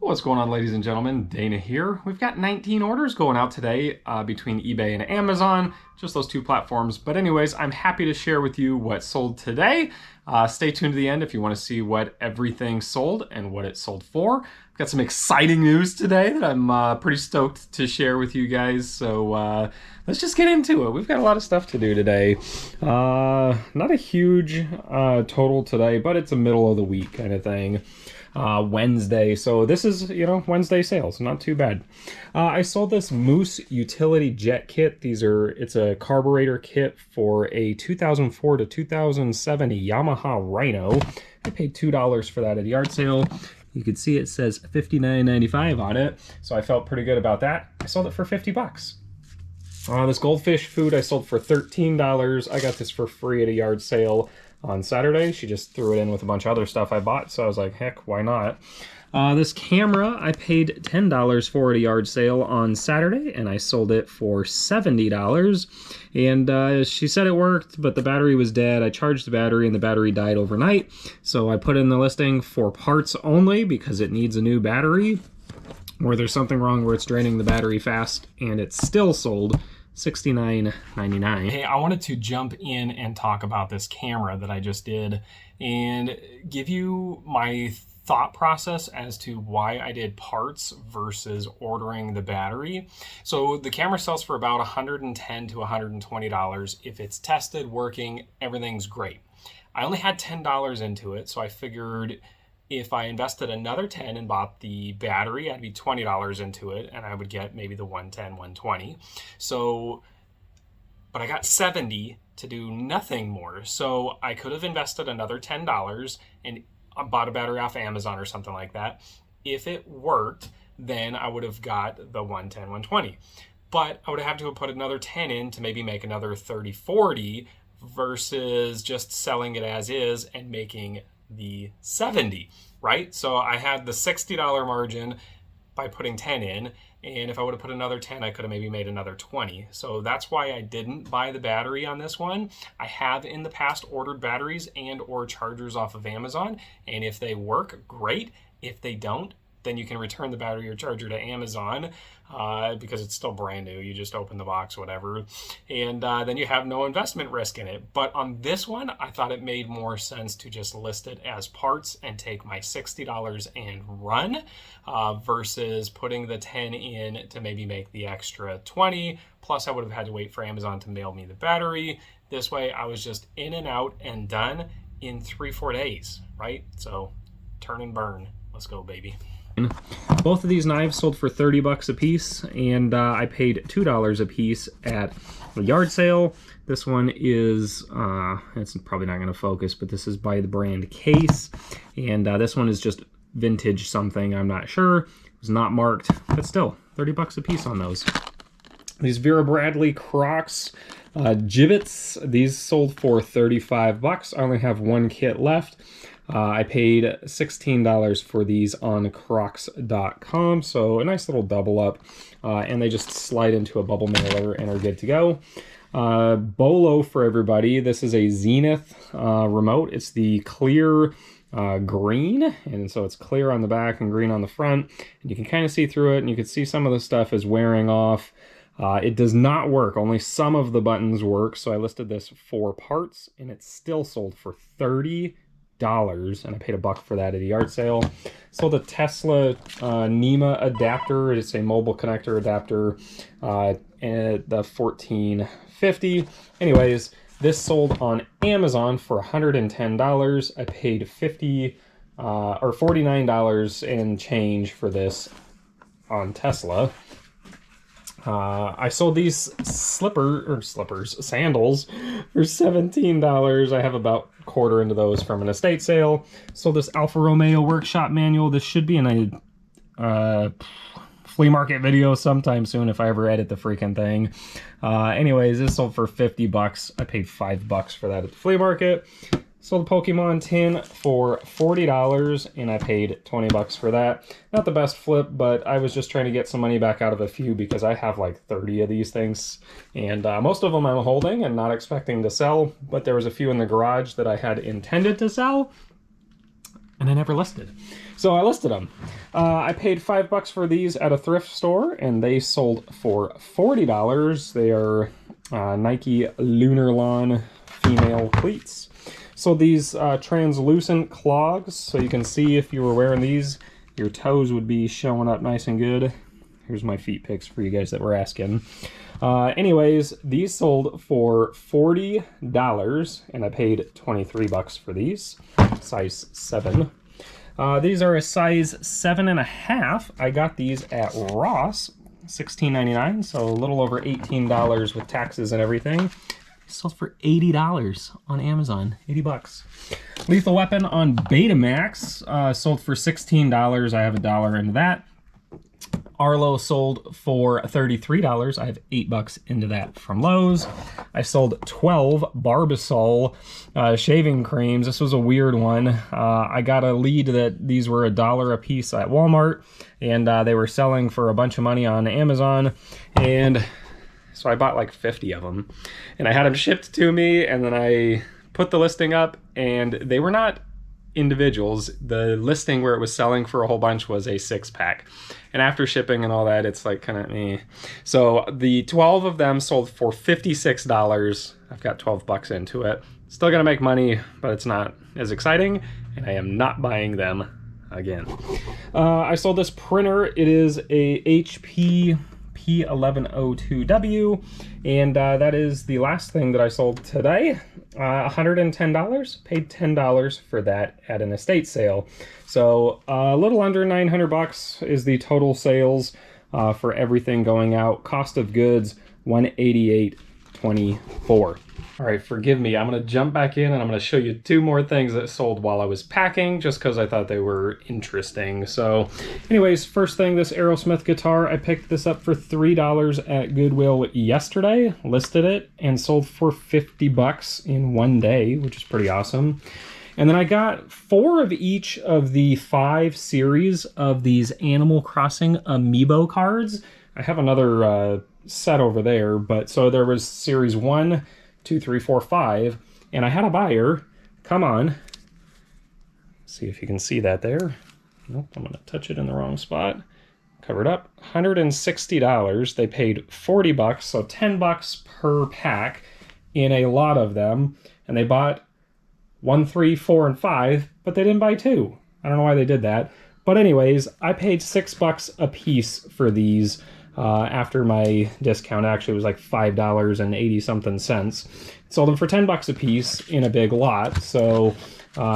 What's going on, ladies and gentlemen? Dana here. We've got 19 orders going out today between eBay and Amazon, just those two platforms. But anyways, I'm happy to share with you what sold today. Stay tuned to the end if you want to see what everything sold and what it sold for. I've got some exciting news today that I'm pretty stoked to share with you guys. So let's just get into it. We've got a lot of stuff to do today. Not a huge total today, but it's a middle of the week kind of thing. Wednesday, so this is, Wednesday sales, not too bad. I sold this Moose utility jet kit. It's a carburetor kit for a 2004 to 2007 Yamaha Rhino. I paid $2 for that at a yard sale. You can see it says $59.95 on it, so I felt pretty good about that. I sold it for 50 bucks. This goldfish food I sold for $13. I got this for free at a yard sale on Saturday. She just threw it in with a bunch of other stuff I bought, so I was like, heck, why not? This camera, I paid $10 for at a yard sale on Saturday, and I sold it for $70. And she said it worked, but the battery was dead. I charged the battery, and the battery died overnight. So I put in the listing for parts only because it needs a new battery, or there's something wrong where it's draining the battery fast, and it's still sold $69.99. Hey, I wanted to jump in and talk about this camera that I just did and give you my thought process as to why I did parts versus ordering the battery. So the camera sells for about $110 to $120. If it's tested, working, everything's great. I only had $10 into it, so I figured if I invested another 10 and bought the battery, I'd be $20 into it, and I would get maybe the 110, 120. So, but I got 70 to do nothing more. So I could have invested another $10 and bought a battery off Amazon or something like that. If it worked, then I would have got the 110, 120. But I would have to have put another 10 in to maybe make another 30, 40 versus just selling it as is and making the 70, right? So I had the $60 margin by putting 10 in, and if I would have put another 10, I could have maybe made another 20. So that's why I didn't buy the battery on this one. I have in the past ordered batteries and or chargers off of Amazon, and if they work, great. If they don't, then you can return the battery or charger to Amazon because it's still brand new. You just open the box, whatever, and then you have no investment risk in it. But on this one, I thought it made more sense to just list it as parts and take my $60 and run versus putting the 10 in to maybe make the extra 20. Plus, I would have had to wait for Amazon to mail me the battery. This way, I was just in and out and done in 3-4 days, right? So turn and burn. Let's go, baby. Both of these knives sold for 30 bucks a piece, and I paid $2 a piece at the yard sale. This one is, it's probably not going to focus, but this is by the brand Case, and this one is just vintage something, I'm not sure. It was not marked, but still, 30 bucks a piece on those. These Vera Bradley Crocs gibbets, these sold for 35 bucks. I only have one kit left. I paid $16 for these on crocs.com, so a nice little double up, and they just slide into a bubble mailer and are good to go. Bolo for everybody. This is a Zenith remote. It's the clear green, and so it's clear on the back and green on the front, and you can kind of see through it, and you can see some of the stuff is wearing off. It does not work. Only some of the buttons work, so I listed this for parts, and it's still sold for $30. And I paid $1 for that at a yard sale. Sold a Tesla NEMA adapter. It's a mobile connector adapter at the $14.50. Anyways, this sold on Amazon for $110. I paid $49 and change for this on Tesla. I sold these sandals for $17. I have about a quarter into those from an estate sale. Sold this Alfa Romeo workshop manual. This should be in a flea market video sometime soon if I ever edit the freaking thing. Anyways, this sold for 50 bucks. I paid $5 for that at the flea market. Sold a Pokemon tin for $40, and I paid 20 bucks for that. Not the best flip, but I was just trying to get some money back out of a few because I have like 30 of these things, and most of them I'm holding and not expecting to sell, but there was a few in the garage that I had intended to sell, and I never listed. So I listed them. I paid $5 for these at a thrift store, and they sold for $40. They are Nike Lunar Lawn female cleats. So these translucent clogs, so you can see if you were wearing these, your toes would be showing up nice and good. Here's my feet pics for you guys that were asking. Anyways, these sold for $40, and I paid $23 for these, size 7. These are a size 7.5. I got these at Ross, $16.99, so a little over $18 with taxes and everything. Sold for $80 on Amazon, $80. Lethal Weapon on Betamax sold for $16. I have $1 into that. Arlo sold for $33. I have $8 into that from Lowe's. I sold 12 Barbasol shaving creams. This was a weird one. I got a lead that these were $1 a piece at Walmart, and they were selling for a bunch of money on Amazon, and so I bought like 50 of them, and I had them shipped to me, and then I put the listing up, and they were not individuals. The listing where it was selling for a whole bunch was a 6-pack. And after shipping and all that, it's like kind of meh. So the 12 of them sold for $56. I've got $12 into it. Still gonna make money, but it's not as exciting, and I am not buying them again. I sold this printer. It is a HP P1102W, and that is the last thing that I sold today. $110, paid $10 for that at an estate sale. So a little under $900 is the total sales for everything going out. Cost of goods, $188.24. All right, forgive me. I'm going to jump back in and I'm going to show you 2 more things that sold while I was packing, just because I thought they were interesting. So anyways, first thing, this Aerosmith guitar, I picked this up for $3 at Goodwill yesterday, listed it, and sold for $50 in one day, which is pretty awesome. And then I got 4 of each of the 5 series of these Animal Crossing amiibo cards. I have another set over there, but so there was series 1, 2, 3, 4, 5, and I had a buyer. Come on. See if you can see that there. Nope, I'm gonna touch it in the wrong spot. Covered up. $160. They paid $40, so $10 per pack in a lot of them, and they bought 1, 3, 4, and 5, but they didn't buy 2. I don't know why they did that. But anyways, I paid $6 a piece for these. After my discount, actually it was like $5.80 cents. Sold them for $10 a piece in a big lot. So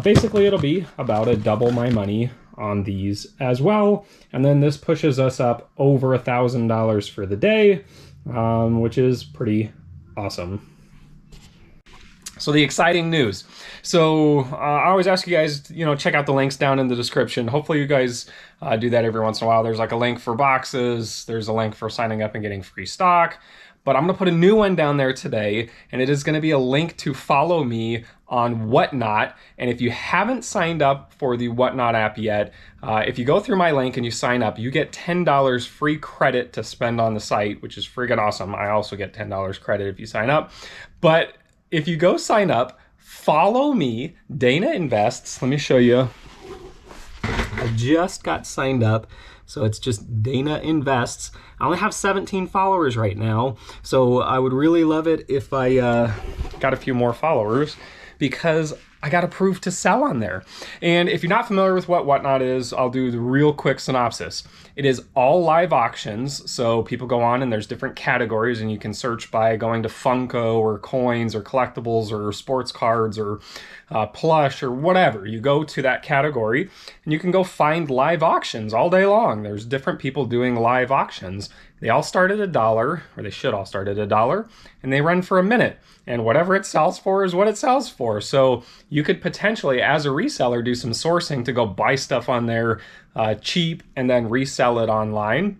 basically it'll be about a double my money on these as well. And then this pushes us up over $1,000 for the day, which is pretty awesome. So the exciting news. So I always ask you guys, check out the links down in the description. Hopefully you guys do that every once in a while. There's like a link for boxes. There's a link for signing up and getting free stock. But I'm going to put a new one down there today, and it is going to be a link to follow me on Whatnot. And if you haven't signed up for the Whatnot app yet, if you go through my link and you sign up, you get $10 free credit to spend on the site, which is freaking awesome. I also get $10 credit if you sign up. But if you go sign up, follow me, Dana Invests. Let me show you. I just got signed up, so it's just Dana Invests. I only have 17 followers right now, so I would really love it if I got a few more followers, because I got approved to sell on there. And if you're not familiar with what Whatnot is, I'll do the real quick synopsis. It is all live auctions, so people go on and there's different categories, and you can search by going to Funko or coins or collectibles or sports cards or plush or whatever. You go to that category and you can go find live auctions all day long. There's different people doing live auctions. They all start at $1, or they should all start at $1, and they run for a minute. And whatever it sells for is what it sells for. So you could potentially, as a reseller, do some sourcing to go buy stuff on there cheap and then resell it online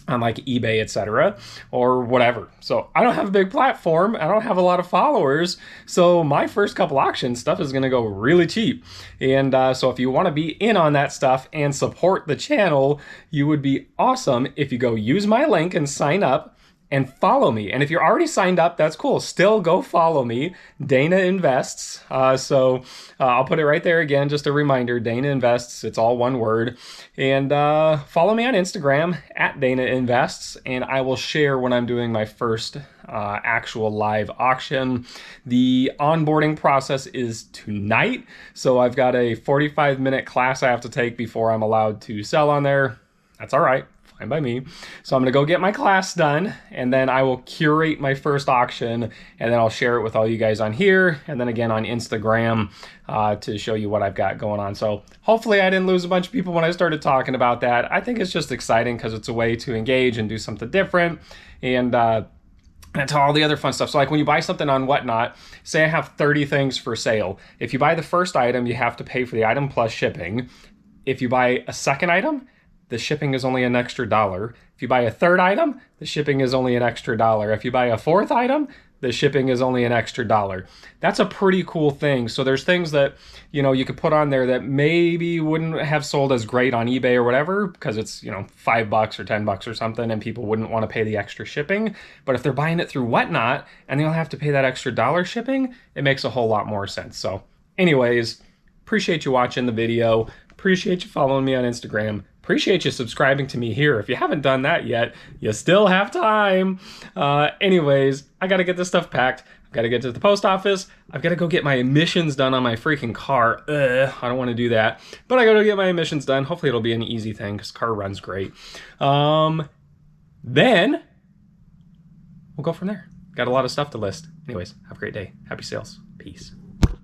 on like eBay, etc., or whatever. So I don't have a big platform. I don't have a lot of followers. So my first couple auction stuff is going to go really cheap. And so if you want to be in on that stuff and support the channel, you would be awesome if you go use my link and sign up. and follow me. And if you're already signed up, that's cool. Still go follow me, Dana Invests. I'll put it right there again, just a reminder, Dana Invests, it's all one word. And follow me on Instagram at Dana Invests, and I will share when I'm doing my first actual live auction. The onboarding process is tonight. So I've got a 45-minute class I have to take before I'm allowed to sell on there. That's all right. Fine by me. So I'm going to go get my class done, and then I will curate my first auction, and then I'll share it with all you guys on here, and then again on Instagram to show you what I've got going on. So hopefully I didn't lose a bunch of people when I started talking about that. I think it's just exciting because it's a way to engage and do something different, and to all the other fun stuff. So like when you buy something on Whatnot, say I have 30 things for sale. If you buy the first item, you have to pay for the item plus shipping. If you buy a second item, the shipping is only an extra $1. If you buy a third item, the shipping is only an extra $1. If you buy a fourth item, the shipping is only an extra $1. That's a pretty cool thing. So there's things that, you know, you could put on there that maybe wouldn't have sold as great on eBay or whatever, because it's, you know, $5 or $10 or something, and people wouldn't want to pay the extra shipping. But if they're buying it through Whatnot and they don't have to pay that extra $1 shipping, it makes a whole lot more sense. So anyways, appreciate you watching the video. Appreciate you following me on Instagram. Appreciate you subscribing to me here. If you haven't done that yet, you still have time. Anyways, I got to get this stuff packed. I've got to get to the post office. I've got to go get my emissions done on my freaking car. I don't want to do that. But I got to get my emissions done. Hopefully it'll be an easy thing because car runs great. Then we'll go from there. Got a lot of stuff to list. Anyways, have a great day. Happy sales. Peace.